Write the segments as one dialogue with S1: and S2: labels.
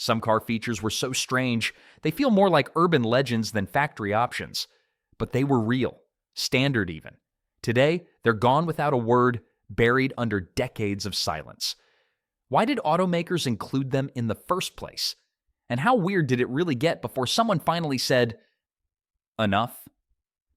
S1: Some car features were so strange, they feel more like urban legends than factory options. But they were real, standard even. Today, they're gone without a word, buried under decades of silence. Why did automakers include them in the first place? And how weird did it really get before someone finally said, enough?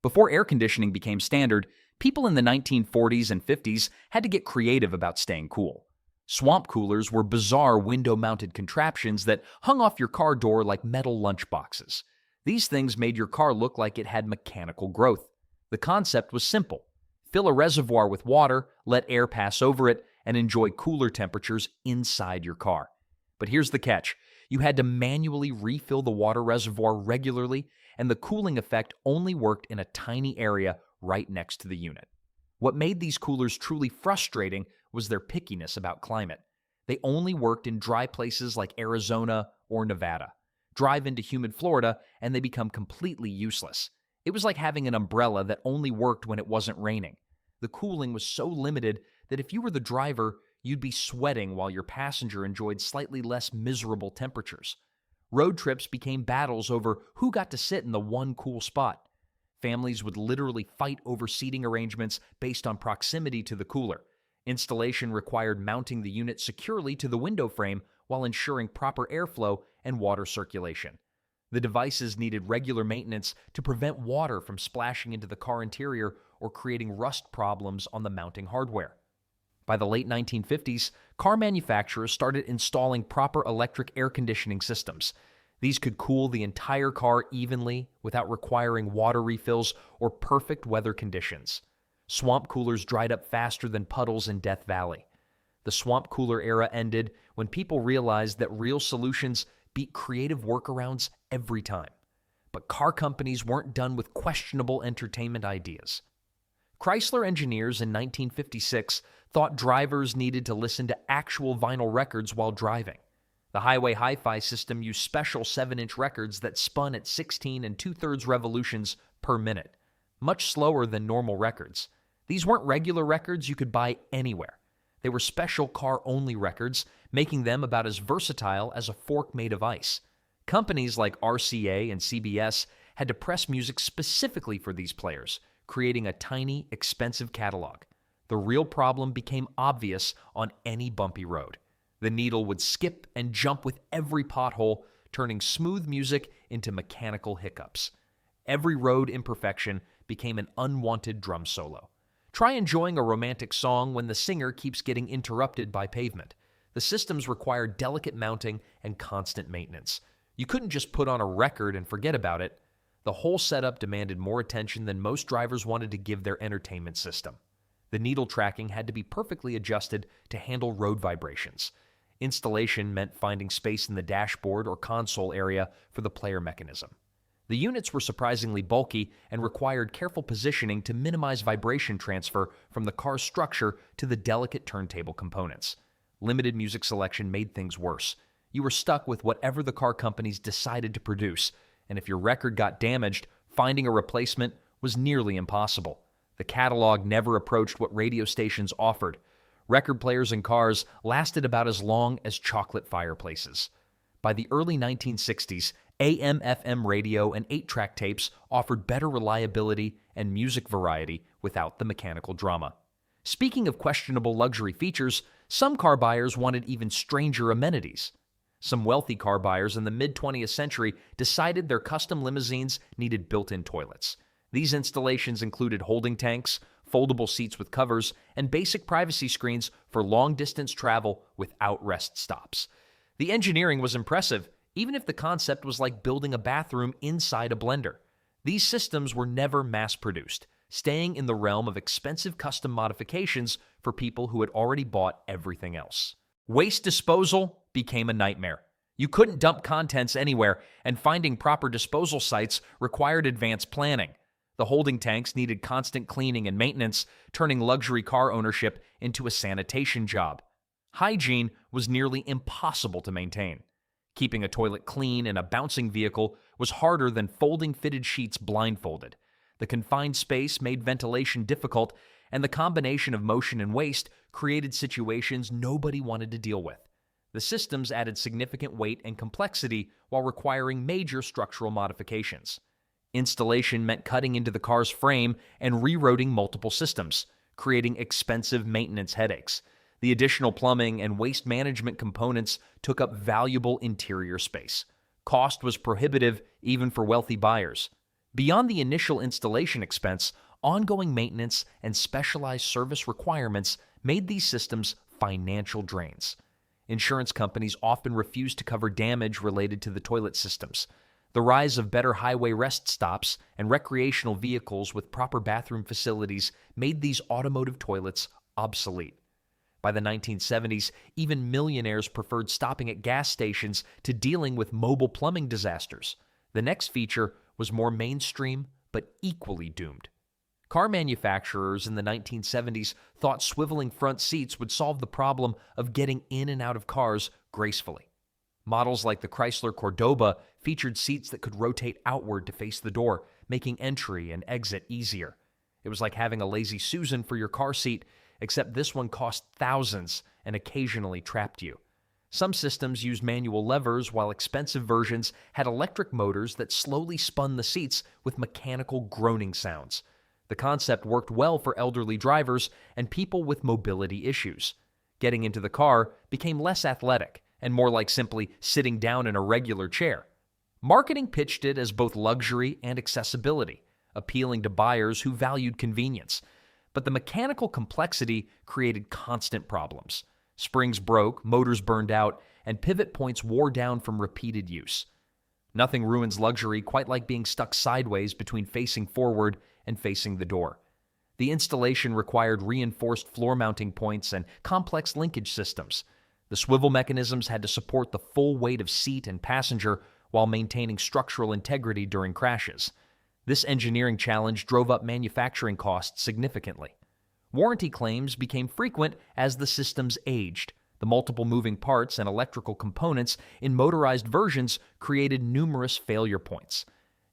S1: Before air conditioning became standard, people in the 1940s and 50s had to get creative about staying cool. Swamp coolers were bizarre window-mounted contraptions that hung off your car door like metal lunchboxes. These things made your car look like it had mechanical growth. The concept was simple. Fill a reservoir with water, let air pass over it, and enjoy cooler temperatures inside your car. But here's the catch. You had to manually refill the water reservoir regularly, and the cooling effect only worked in a tiny area right next to the unit. What made these coolers truly frustrating was their pickiness about climate. They only worked in dry places like Arizona or Nevada. Drive into humid Florida, and they become completely useless. It was like having an umbrella that only worked when it wasn't raining. The cooling was so limited that if you were the driver, you'd be sweating while your passenger enjoyed slightly less miserable temperatures. Road trips became battles over who got to sit in the one cool spot. Families would literally fight over seating arrangements based on proximity to the cooler. Installation required mounting the unit securely to the window frame while ensuring proper airflow and water circulation. The devices needed regular maintenance to prevent water from splashing into the car interior or creating rust problems on the mounting hardware. By the late 1950s, car manufacturers started installing proper electric air conditioning systems. These could cool the entire car evenly without requiring water refills or perfect weather conditions. Swamp coolers dried up faster than puddles in Death Valley. The swamp cooler era ended when people realized that real solutions beat creative workarounds every time. But car companies weren't done with questionable entertainment ideas. Chrysler engineers in 1956 thought drivers needed to listen to actual vinyl records while driving. The Highway Hi-Fi system used special 7-inch records that spun at 16 2/3 revolutions per minute, much slower than normal records. These weren't regular records you could buy anywhere. They were special car-only records, making them about as versatile as a fork made of ice. Companies like RCA and CBS had to press music specifically for these players, creating a tiny, expensive catalog. The real problem became obvious on any bumpy road. The needle would skip and jump with every pothole, turning smooth music into mechanical hiccups. Every road imperfection became an unwanted drum solo. Try enjoying a romantic song when the singer keeps getting interrupted by pavement. The systems required delicate mounting and constant maintenance. You couldn't just put on a record and forget about it. The whole setup demanded more attention than most drivers wanted to give their entertainment system. The needle tracking had to be perfectly adjusted to handle road vibrations. Installation meant finding space in the dashboard or console area for the player mechanism. The units were surprisingly bulky and required careful positioning to minimize vibration transfer from the car's structure to the delicate turntable components. Limited music selection made things worse. You were stuck with whatever the car companies decided to produce, and if your record got damaged, finding a replacement was nearly impossible. The catalog never approached what radio stations offered. Record players in cars lasted about as long as chocolate fireplaces. By the early 1960s, AM/FM radio and 8-track tapes offered better reliability and music variety without the mechanical drama. Speaking of questionable luxury features, some car buyers wanted even stranger amenities. Some wealthy car buyers in the mid-20th century decided their custom limousines needed built-in toilets. These installations included holding tanks, foldable seats with covers, and basic privacy screens for long-distance travel without rest stops. The engineering was impressive, even if the concept was like building a bathroom inside a blender. These systems were never mass-produced, staying in the realm of expensive custom modifications for people who had already bought everything else. Waste disposal became a nightmare. You couldn't dump contents anywhere, and finding proper disposal sites required advanced planning. The holding tanks needed constant cleaning and maintenance, turning luxury car ownership into a sanitation job. Hygiene was nearly impossible to maintain. Keeping a toilet clean in a bouncing vehicle was harder than folding fitted sheets blindfolded. The confined space made ventilation difficult, and the combination of motion and waste created situations nobody wanted to deal with. The systems added significant weight and complexity while requiring major structural modifications. Installation meant cutting into the car's frame and rerouting multiple systems, creating expensive maintenance headaches. The additional plumbing and waste management components took up valuable interior space. Cost was prohibitive even for wealthy buyers. Beyond the initial installation expense, ongoing maintenance and specialized service requirements made these systems financial drains. Insurance companies often refused to cover damage related to the toilet systems. The rise of better highway rest stops and recreational vehicles with proper bathroom facilities made these automotive toilets obsolete. By the 1970s, even millionaires preferred stopping at gas stations to dealing with mobile plumbing disasters. The next feature was more mainstream, but equally doomed. Car manufacturers in the 1970s thought swiveling front seats would solve the problem of getting in and out of cars gracefully. Models like the Chrysler Cordoba featured seats that could rotate outward to face the door, making entry and exit easier. It was like having a lazy Susan for your car seat, except this one cost thousands and occasionally trapped you. Some systems used manual levers, while expensive versions had electric motors that slowly spun the seats with mechanical groaning sounds. The concept worked well for elderly drivers and people with mobility issues. Getting into the car became less athletic and more like simply sitting down in a regular chair. Marketing pitched it as both luxury and accessibility, appealing to buyers who valued convenience. But the mechanical complexity created constant problems. Springs broke, motors burned out, and pivot points wore down from repeated use. Nothing ruins luxury quite like being stuck sideways between facing forward and facing the door. The installation required reinforced floor mounting points and complex linkage systems. The swivel mechanisms had to support the full weight of seat and passenger while maintaining structural integrity during crashes. This engineering challenge drove up manufacturing costs significantly. Warranty claims became frequent as the systems aged. The multiple moving parts and electrical components in motorized versions created numerous failure points.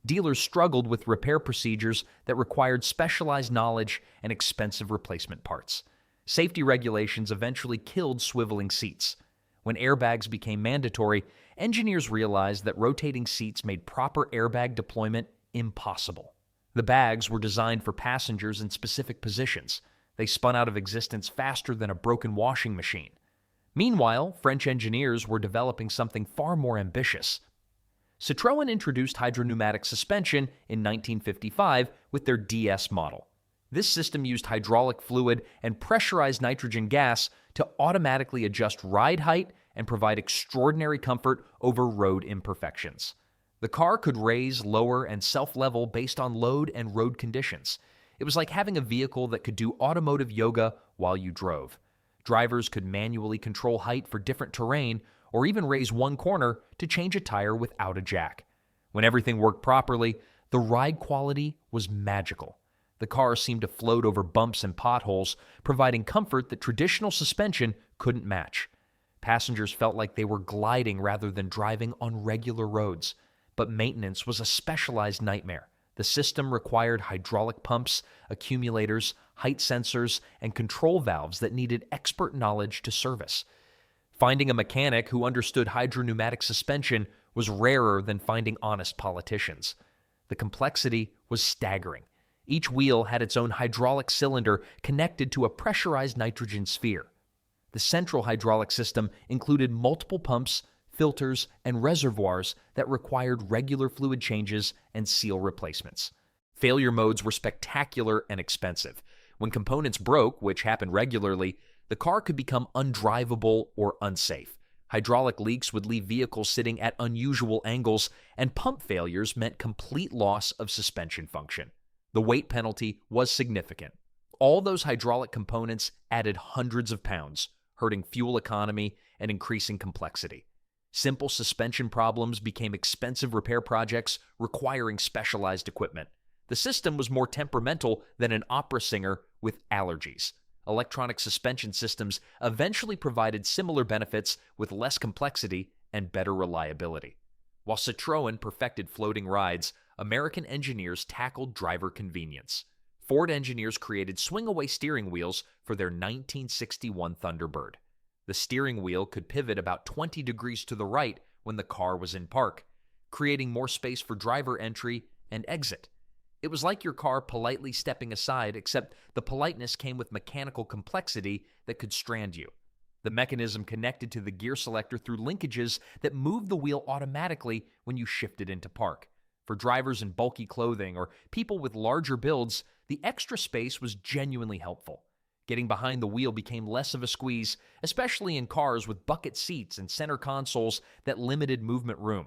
S1: Dealers struggled with repair procedures that required specialized knowledge and expensive replacement parts. Safety regulations eventually killed swiveling seats. When airbags became mandatory, engineers realized that rotating seats made proper airbag deployment impossible. The bags were designed for passengers in specific positions. They spun out of existence faster than a broken washing machine. Meanwhile, French engineers were developing something far more ambitious. Citroën introduced hydropneumatic suspension in 1955 with their DS model. This system used hydraulic fluid and pressurized nitrogen gas to automatically adjust ride height and provide extraordinary comfort over road imperfections. The car could raise, lower, and self-level based on load and road conditions. It was like having a vehicle that could do automotive yoga while you drove. Drivers could manually control height for different terrain or even raise one corner to change a tire without a jack. When everything worked properly, the ride quality was magical. The car seemed to float over bumps and potholes, providing comfort that traditional suspension couldn't match. Passengers felt like they were gliding rather than driving on regular roads. But maintenance was a specialized nightmare. The system required hydraulic pumps, accumulators, height sensors, and control valves that needed expert knowledge to service. Finding a mechanic who understood hydropneumatic suspension was rarer than finding honest politicians. The complexity was staggering. Each wheel had its own hydraulic cylinder connected to a pressurized nitrogen sphere. The central hydraulic system included multiple pumps, filters, and reservoirs that required regular fluid changes and seal replacements. Failure modes were spectacular and expensive. When components broke, which happened regularly, the car could become undrivable or unsafe. Hydraulic leaks would leave vehicles sitting at unusual angles, and pump failures meant complete loss of suspension function. The weight penalty was significant. All those hydraulic components added hundreds of pounds, hurting fuel economy and increasing complexity. Simple suspension problems became expensive repair projects requiring specialized equipment. The system was more temperamental than an opera singer with allergies. Electronic suspension systems eventually provided similar benefits with less complexity and better reliability. While Citroën perfected floating rides, American engineers tackled driver convenience. Ford engineers created Swingway steering wheels for their 1961 Thunderbird. The The steering wheel could pivot about 20 degrees to the right when the car was in park, creating more space for driver entry and exit. It was like your car politely stepping aside, except the politeness came with mechanical complexity that could strand you. The mechanism connected to the gear selector through linkages that moved the wheel automatically when you shifted into park. For drivers in bulky clothing or people with larger builds, the extra space was genuinely helpful. Getting behind the wheel became less of a squeeze, especially in cars with bucket seats and center consoles that limited movement room.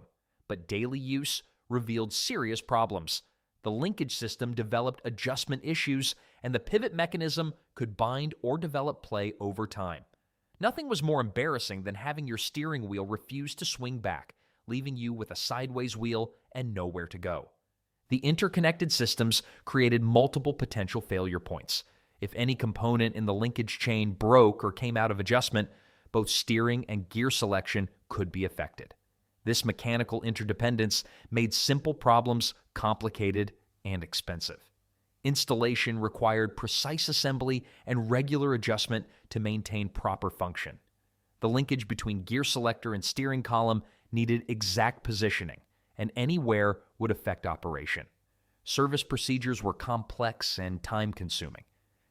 S1: But daily use revealed serious problems. The linkage system developed adjustment issues, and the pivot mechanism could bind or develop play over time. Nothing was more embarrassing than having your steering wheel refuse to swing back, leaving you with a sideways wheel and nowhere to go. The interconnected systems created multiple potential failure points. If any component in the linkage chain broke or came out of adjustment, both steering and gear selection could be affected. This mechanical interdependence made simple problems complicated and expensive. Installation required precise assembly and regular adjustment to maintain proper function. The linkage between gear selector and steering column needed exact positioning, and any wear would affect operation. Service procedures were complex and time-consuming.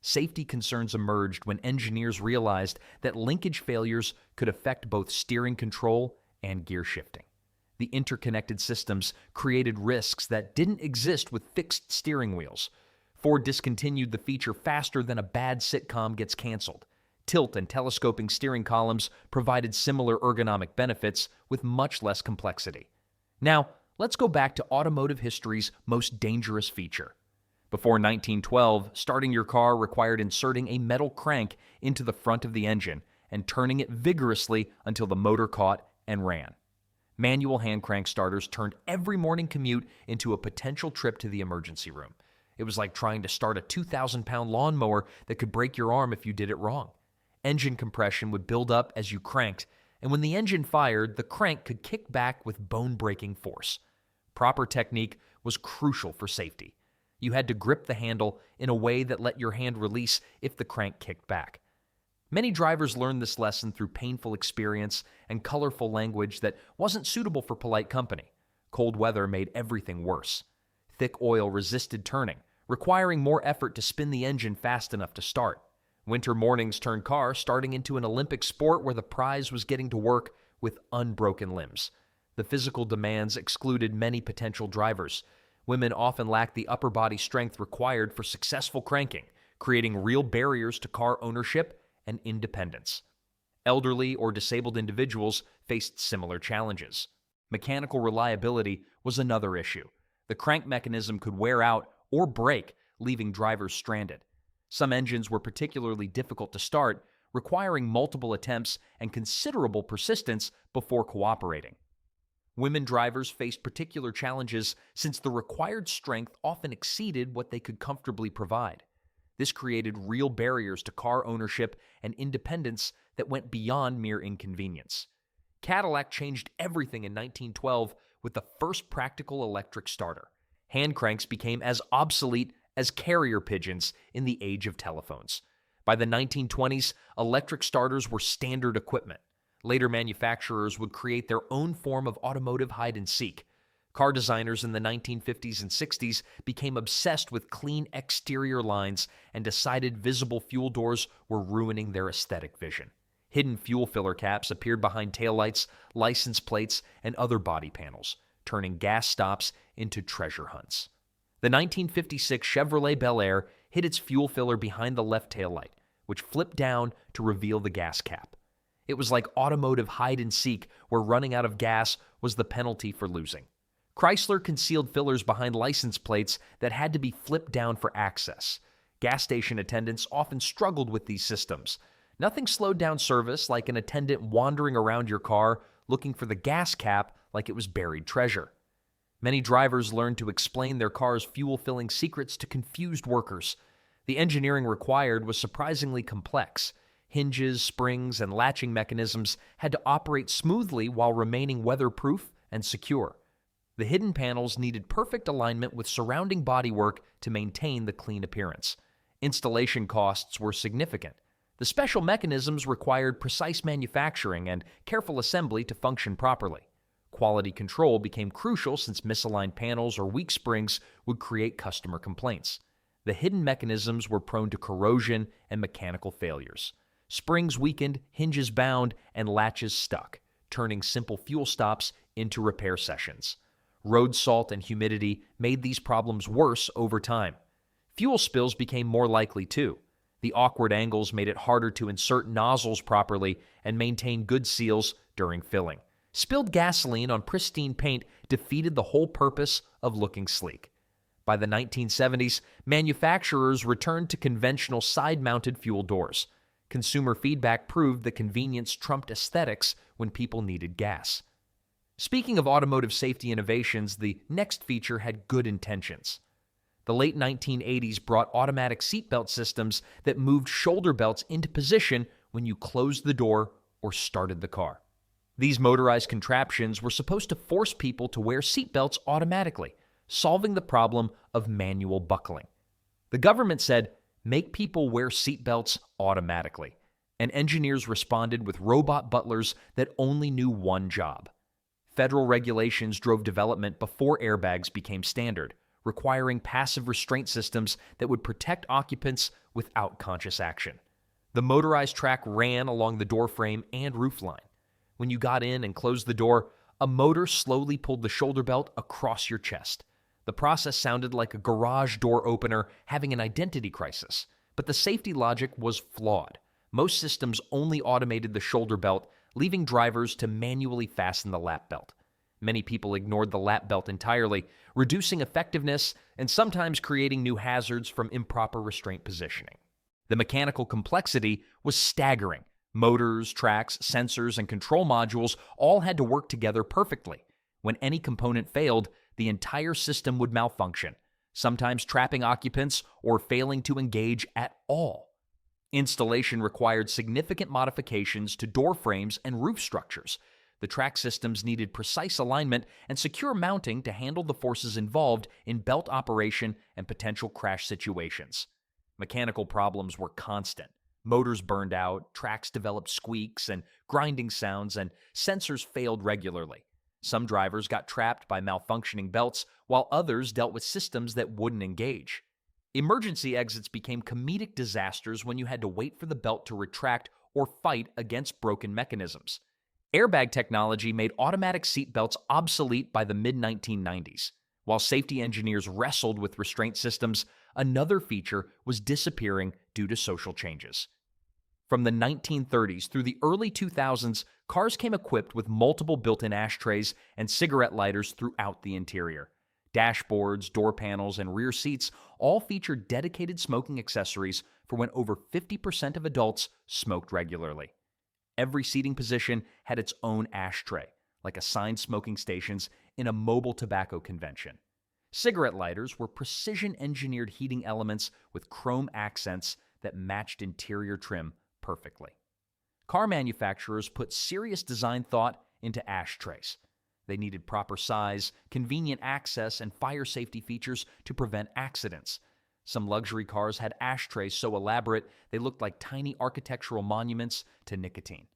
S1: Safety concerns emerged when engineers realized that linkage failures could affect both steering control and gear shifting. The interconnected systems created risks that didn't exist with fixed steering wheels. Ford discontinued the feature faster than a bad sitcom gets canceled. Tilt and telescoping steering columns provided similar ergonomic benefits with much less complexity. Now, let's go back to automotive history's most dangerous feature. Before 1912, starting your car required inserting a metal crank into the front of the engine and turning it vigorously until the motor caught and ran. Manual hand crank starters turned every morning commute into a potential trip to the emergency room. It was like trying to start a 2,000-pound lawnmower that could break your arm if you did it wrong. Engine compression would build up as you cranked, and when the engine fired, the crank could kick back with bone-breaking force. Proper technique was crucial for safety. You had to grip the handle in a way that let your hand release if the crank kicked back. Many drivers learned this lesson through painful experience and colorful language that wasn't suitable for polite company. Cold weather made everything worse. Thick oil resisted turning, requiring more effort to spin the engine fast enough to start. Winter mornings turned car starting into an Olympic sport where the prize was getting to work with unbroken limbs. The physical demands excluded many potential drivers. Women often lacked the upper body strength required for successful cranking, creating real barriers to car ownership and independence. Elderly or disabled individuals faced similar challenges. Mechanical reliability was another issue. The crank mechanism could wear out or break, leaving drivers stranded. Some engines were particularly difficult to start, requiring multiple attempts and considerable persistence before cooperating. Women drivers faced particular challenges since the required strength often exceeded what they could comfortably provide. This created real barriers to car ownership and independence that went beyond mere inconvenience. Cadillac changed everything in 1912 with the first practical electric starter. Hand cranks became as obsolete as carrier pigeons in the age of telephones. By the 1920s, electric starters were standard equipment. Later manufacturers would create their own form of automotive hide-and-seek. Car designers in the 1950s and 60s became obsessed with clean exterior lines and decided visible fuel doors were ruining their aesthetic vision. Hidden fuel filler caps appeared behind taillights, license plates, and other body panels, turning gas stops into treasure hunts. The 1956 Chevrolet Bel Air hid its fuel filler behind the left taillight, which flipped down to reveal the gas cap. It was like automotive hide-and-seek, where running out of gas was the penalty for losing. Chrysler concealed fillers behind license plates that had to be flipped down for access. Gas station attendants often struggled with these systems. Nothing slowed down service like an attendant wandering around your car looking for the gas cap like it was buried treasure. Many drivers learned to explain their car's fuel-filling secrets to confused workers. The engineering required was surprisingly complex. Hinges, springs, and latching mechanisms had to operate smoothly while remaining weatherproof and secure. The hidden panels needed perfect alignment with surrounding bodywork to maintain the clean appearance. Installation costs were significant. The special mechanisms required precise manufacturing and careful assembly to function properly. Quality control became crucial since misaligned panels or weak springs would create customer complaints. The hidden mechanisms were prone to corrosion and mechanical failures. Springs weakened, hinges bound, and latches stuck, turning simple fuel stops into repair sessions. Road salt and humidity made these problems worse over time. Fuel spills became more likely too. The awkward angles made it harder to insert nozzles properly and maintain good seals during filling. Spilled gasoline on pristine paint defeated the whole purpose of looking sleek. By the 1970s, manufacturers returned to conventional side-mounted fuel doors. Consumer feedback proved that convenience trumped aesthetics when people needed gas. Speaking of automotive safety innovations, the next feature had good intentions. The late 1980s brought automatic seatbelt systems that moved shoulder belts into position when you closed the door or started the car. These motorized contraptions were supposed to force people to wear seatbelts automatically, solving the problem of manual buckling. The government said, "Make people wear seatbelts automatically," and engineers responded with robot butlers that only knew one job. Federal regulations drove development before airbags became standard, requiring passive restraint systems that would protect occupants without conscious action. The motorized track ran along the doorframe and roofline. When you got in and closed the door, a motor slowly pulled the shoulder belt across your chest. The process sounded like a garage door opener having an identity crisis, but the safety logic was flawed. Most systems only automated the shoulder belt, leaving drivers to manually fasten the lap belt. Many people ignored the lap belt entirely, reducing effectiveness and sometimes creating new hazards from improper restraint positioning. The mechanical complexity was staggering. Motors, tracks, sensors, and control modules all had to work together perfectly. When any component failed, the entire system would malfunction, sometimes trapping occupants or failing to engage at all. Installation required significant modifications to door frames and roof structures. The track systems needed precise alignment and secure mounting to handle the forces involved in belt operation and potential crash situations. Mechanical problems were constant. Motors burned out, tracks developed squeaks and grinding sounds, and sensors failed regularly. Some drivers got trapped by malfunctioning belts, while others dealt with systems that wouldn't engage. Emergency exits became comedic disasters when you had to wait for the belt to retract or fight against broken mechanisms. Airbag technology made automatic seat belts obsolete by the mid-1990s. While safety engineers wrestled with restraint systems, another feature was disappearing due to social changes. From the 1930s through the early 2000s, cars came equipped with multiple built-in ashtrays and cigarette lighters throughout the interior. Dashboards, door panels, and rear seats all featured dedicated smoking accessories for when over 50% of adults smoked regularly. Every seating position had its own ashtray, like assigned smoking stations in a mobile tobacco convention. Cigarette lighters were precision-engineered heating elements with chrome accents that matched interior trim perfectly. Car manufacturers put serious design thought into ashtrays. They needed proper size, convenient access, and fire safety features to prevent accidents. Some luxury cars had ashtrays so elaborate they looked like tiny architectural monuments to nicotine.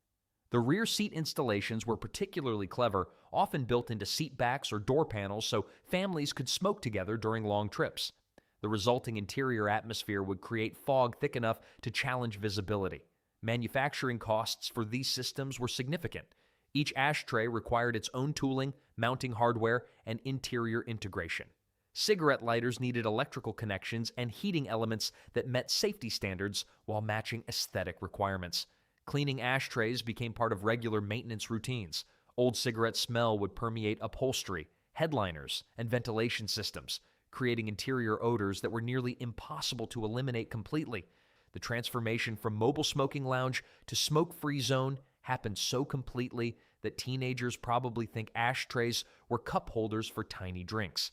S1: The rear seat installations were particularly clever, often built into seat backs or door panels so families could smoke together during long trips. The resulting interior atmosphere would create fog thick enough to challenge visibility. Manufacturing costs for these systems were significant. Each ashtray required its own tooling, mounting hardware, and interior integration. Cigarette lighters needed electrical connections and heating elements that met safety standards while matching aesthetic requirements. Cleaning ashtrays became part of regular maintenance routines. Old cigarette smell would permeate upholstery, headliners, and ventilation systems, creating interior odors that were nearly impossible to eliminate completely. The transformation from mobile smoking lounge to smoke-free zone happened so completely that teenagers probably think ashtrays were cup holders for tiny drinks.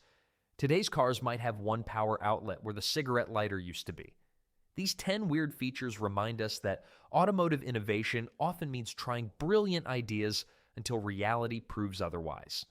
S1: Today's cars might have one power outlet where the cigarette lighter used to be. These 10 weird features remind us that automotive innovation often means trying brilliant ideas until reality proves otherwise.